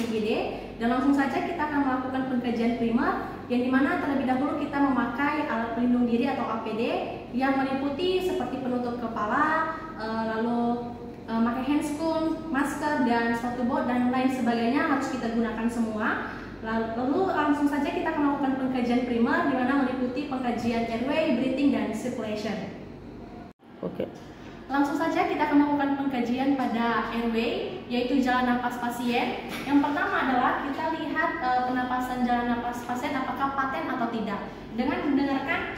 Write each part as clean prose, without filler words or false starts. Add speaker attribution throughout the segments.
Speaker 1: IGD, dan langsung saja kita akan melakukan pengkajian primer yang dimana terlebih dahulu kita memakai alat pelindung diri atau APD yang meliputi seperti penutup kepala, lalu memakai handscoon, masker, dan sepatu bot dan lain sebagainya harus kita gunakan semua. Lalu langsung saja kita akan melakukan pengkajian primer di mana meliputi pengkajian airway, breathing, dan circulation.
Speaker 2: Oke.
Speaker 1: Langsung saja kita akan melakukan pengkajian pada airway, yaitu jalan napas pasien. Yang pertama adalah kita lihat penapasan jalan napas pasien apakah paten atau tidak. Dengan mendengarkan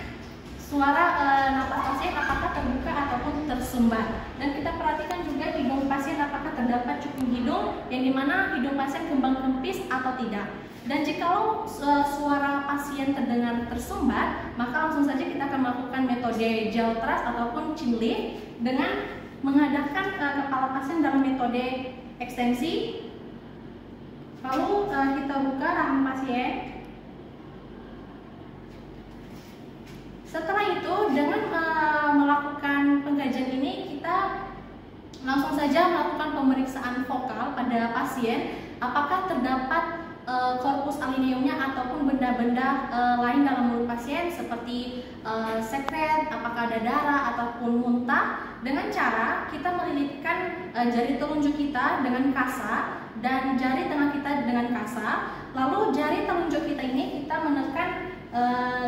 Speaker 1: suara napas pasien apakah terbuka ataupun tersumbat. Dan kita perhatikan juga hidung pasien apakah terdapat cuping hidung, yang dimana hidung pasien kembang kempis atau tidak. Dan jikalau suara pasien terdengar tersumbat, maka langsung saja kita akan melakukan metode jaw thrust ataupun chin lift dengan menghadapkan kepala pasien dalam metode ekstensi. Lalu kita buka rahang pasien. Setelah itu, dengan melakukan pengkajian ini, kita langsung saja melakukan pemeriksaan vokal pada pasien apakah terdapat korpus aliniumnya ataupun benda-benda lain dalam mulut pasien seperti sekret, apakah ada darah ataupun muntah, dengan cara kita melilitkan jari telunjuk kita dengan kasa dan jari tengah kita dengan kasa. Lalu jari telunjuk kita ini kita menekan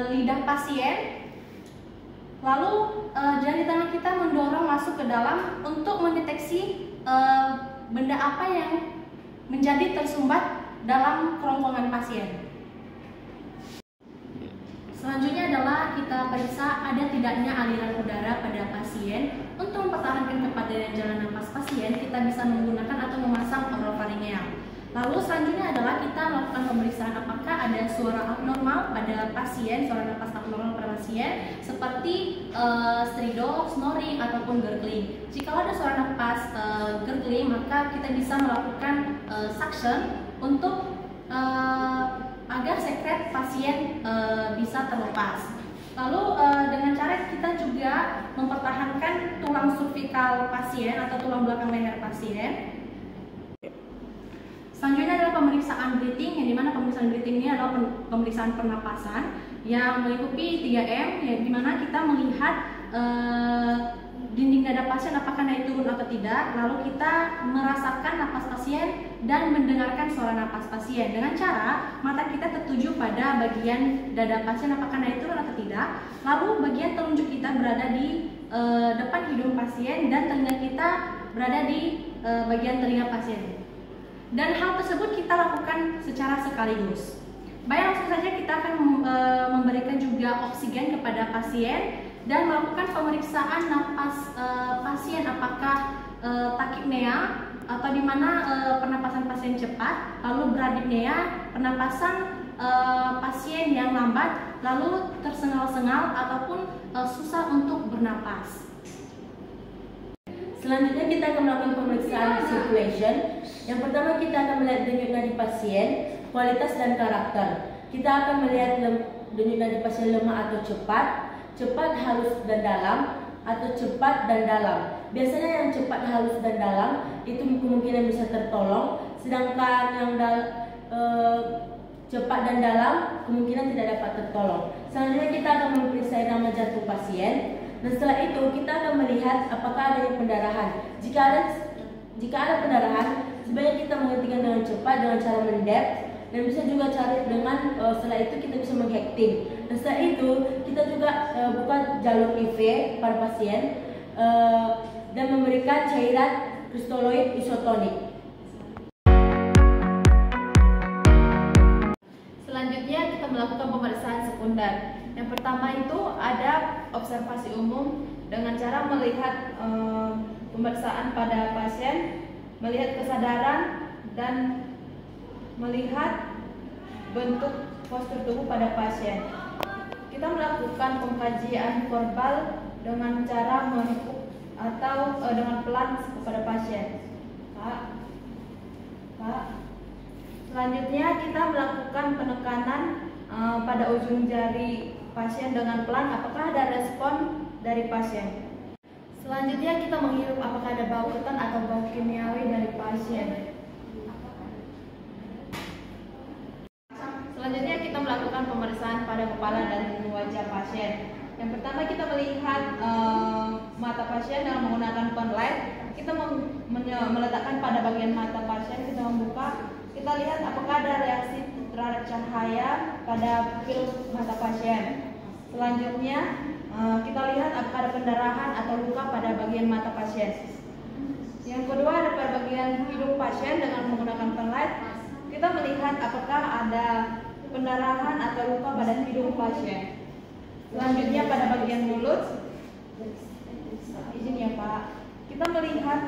Speaker 1: lidah pasien, lalu jari tengah kita mendorong masuk ke dalam untuk mendeteksi benda apa yang menjadi tersumbat dalam kerongkongan pasien. Selanjutnya adalah kita periksa ada tidaknya aliran udara pada pasien. Untuk mempertahankan kepadan jalan napas pasien, kita bisa menggunakan atau memasang oropharyngeal. Lalu selanjutnya adalah kita melakukan pemeriksaan apakah ada suara abnormal pada pasien, suara napas abnormal pada pasien seperti stridor, snoring ataupun gurgling. Jika ada suara napas gurgling, maka kita bisa melakukan suction untuk agar sekret pasien bisa terlepas. Lalu dengan cara kita juga mempertahankan tulang cervical pasien atau tulang belakang leher pasien. Selanjutnya adalah pemeriksaan breathing, yang dimana pemeriksaan breathing ini adalah pemeriksaan pernapasan yang melingkupi 3M, yang dimana kita melihat dinding dada pasien apakah naik turun atau tidak. Lalu kita merasakan napas pasien dan mendengarkan suara napas pasien dengan cara mata kita tertuju pada bagian dada pasien apakah naik turun atau tidak. Lalu bagian telunjuk kita berada di depan hidung pasien dan telinga kita berada di bagian telinga pasien. Dan hal tersebut kita lakukan secara sekaligus. Baik, langsung saja kita akan memberikan juga oksigen kepada pasien dan melakukan pemeriksaan napas pasien apakah tachypnea atau di mana pernapasan pasien cepat, lalu bradypnea, pernapasan pasien yang lambat, lalu tersengal-sengal ataupun susah untuk bernapas.
Speaker 2: Selanjutnya kita akan melakukan pemeriksaan circulation. Yang pertama kita akan melihat denyut nadi pasien, kualitas dan karakter. Kita akan melihat denyut nadi pasien lemah atau cepat, cepat, halus dan dalam, atau cepat dan dalam. Biasanya yang cepat, halus dan dalam itu kemungkinan bisa tertolong, sedangkan yang cepat dan dalam kemungkinan tidak dapat tertolong. Selanjutnya kita akan memeriksa irama jantung pasien. Dan setelah itu kita akan melihat apakah adanya pendarahan. Jika ada pendarahan, sebaiknya kita menghentikan dengan cepat dengan cara mendep, dan bisa juga cari dengan setelah itu kita bisa menghektim. Dan setelah itu kita juga buka jalur IV pada pasien dan memberikan cairan kristaloid isotonik.
Speaker 3: Selanjutnya kita melakukan pemeriksaan sekunder. Yang pertama itu ada observasi umum dengan cara melihat pemeriksaan pada pasien, melihat kesadaran dan melihat bentuk postur tubuh pada pasien. Kita melakukan pengkajian verbal dengan cara menepuk atau dengan pelan kepada pasien. Pak. Selanjutnya kita melakukan penekanan pada ujung jari pasien dengan pelan, apakah ada respon dari pasien. Selanjutnya kita menghirup apakah ada bau ketan atau bau kimiawi dari pasien. kepala dan wajah pasien. Yang pertama kita melihat mata pasien dengan menggunakan penlight. Kita meletakkan pada bagian mata pasien, kita membuka, kita lihat apakah ada reaksi terhadap cahaya pada pupil mata pasien. Selanjutnya kita lihat apakah ada pendarahan atau luka pada bagian mata pasien. Yang kedua ada pada bagian hidung pasien dengan menggunakan penlight. Kita melihat apakah ada pendarahan atau luka pada hidung pasien. Selanjutnya pada bagian mulut, izin ya Pak, kita melihat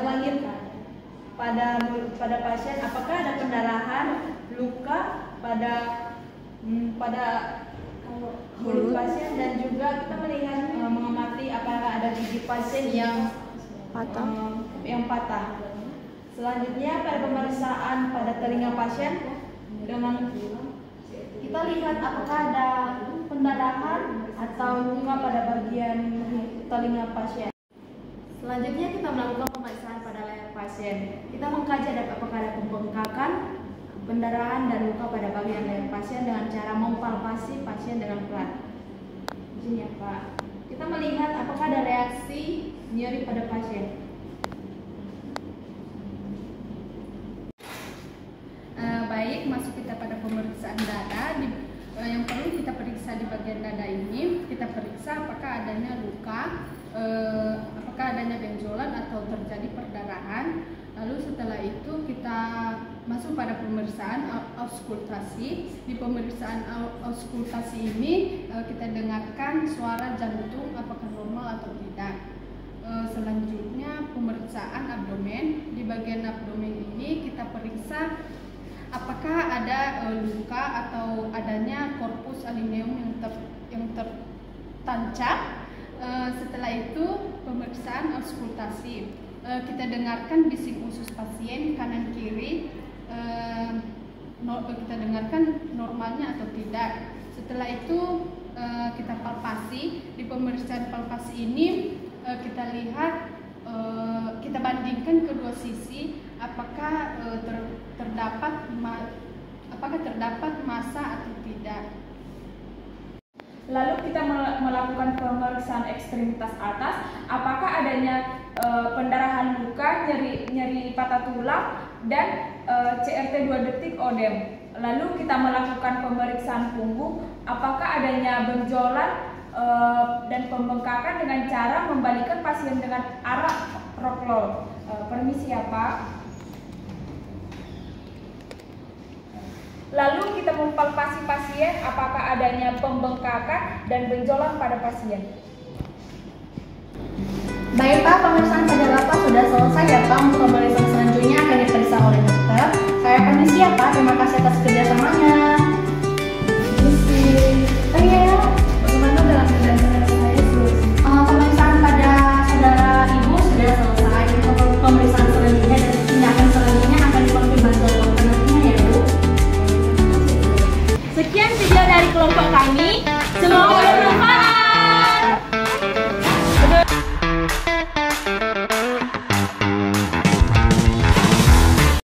Speaker 3: langit pada pasien apakah ada pendarahan, luka pada mulut pasien, dan juga kita melihat mengamati apakah ada gigi pasien yang patah. Selanjutnya pada pemeriksaan pada telinga pasien dengan kita lihat apakah ada pendarahan atau luka pada bagian telinga pasien. Selanjutnya kita melakukan pemeriksaan pada leher pasien. Kita mengkaji apakah ada pembengkakan, pendarahan dan luka pada bagian leher pasien dengan cara mempalpasi pasien dengan pelan. Izin ya Pak. Kita melihat apakah ada reaksi nyeri pada pasien. Baik, masuk kita pada pemeriksaan dada. Yang perlu kita periksa di bagian dada ini, kita periksa apakah adanya luka, apakah adanya benjolan atau terjadi perdarahan. Lalu setelah itu kita masuk pada pemeriksaan auskultasi. Di pemeriksaan auskultasi ini kita dengarkan suara jantung apakah normal atau tidak. Selanjutnya pemeriksaan abdomen. Di bagian abdomen ini kita periksa apakah ada luka atau adanya korpus aluminium yang tertancap. Setelah itu pemeriksaan auskultasi. Kita dengarkan bising usus pasien kanan kiri, kita dengarkan normalnya atau tidak. Setelah itu kita palpasi. Di pemeriksaan palpasi ini kita lihat, kita bandingkan kedua sisi apakah terdapat massa atau tidak.
Speaker 4: Lalu kita melakukan pemeriksaan ekstremitas atas, apakah adanya pendarahan luka, nyeri patah tulang, dan CRT 2 detik ODEM. Lalu kita melakukan pemeriksaan punggung, apakah adanya benjolan dan pembengkakan dengan cara membalikkan pasien dengan arah rockroll. Permisi ya Pak. Lalu kita mempalpasi pasien apakah adanya pembengkakan dan benjolan pada pasien.
Speaker 1: Baik Pak, pemeriksaan pada Bapak sudah selesai ya Pak. Untuk pemeriksaan selanjutnya akan diperiksa oleh dokter. Saya permisi ya Pak, terima kasih atas kerjasamanya. Permisi. Oh iya, bagaimana dalam keadaan saya terus? Pemeriksaan pada saudara ibu sudah selesai. Pemeriksaan selanjutnya dan tindakan selanjutnya akan dikonfirmasi oleh dokter nantinya ya Bu.
Speaker 2: Sekian video dari kelompok kami. Semoga